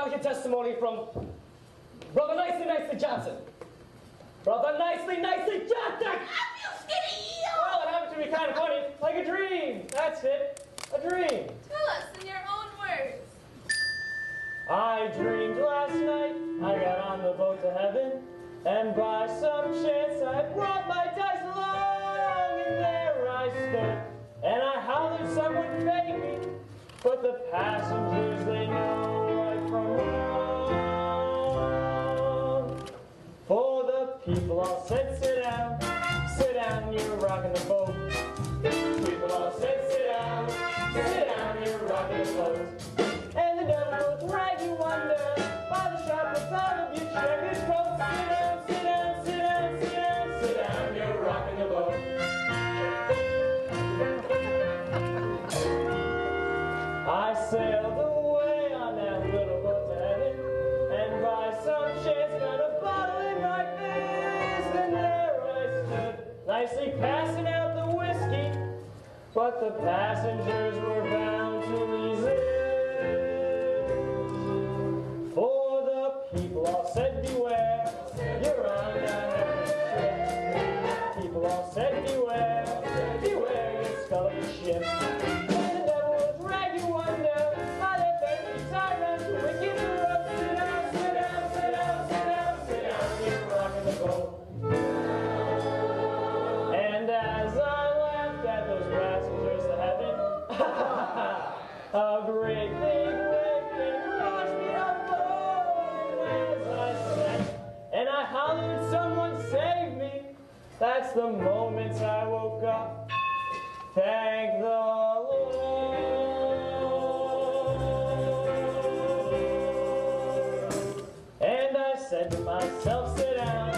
now hear testimony from Brother Nicely Johnson. Brother Nicely Johnson! I feel skinny! Well, it happened to be kind of funny, like a dream. That's it, a dream. Tell us in your own words. I dreamed last night I got on the boat to heaven, and by some chance I brought my dice along, and there I stood, and I hollered someone fed me, but the passengers, they know right from wrong. For the people all said, sit down, you're rocking the boat. People all said, sit down, you're rocking the boat. And the devil will drag you under by the sharp top of your checkered coat. Sit down, you're rocking the boat. I sailed away on that little boat to heaven, and by some chance got a bottle in my fist, and there I stood, nicely passing out the whiskey, but the passengers were bound to resist. For the people all said, beware, you're on a heavy ship. People all said, beware, beware, you skull of the ship. And the devil will drag you under by their baby sirens, wicked and rough. Sit down, you're rocking the boat. And as I laughed at those passengers to heaven, a great big wave came washed me up as I slept, and I hollered, someone save me. That's the moment I woke up. Thank the Lord. And I said to myself, sit down,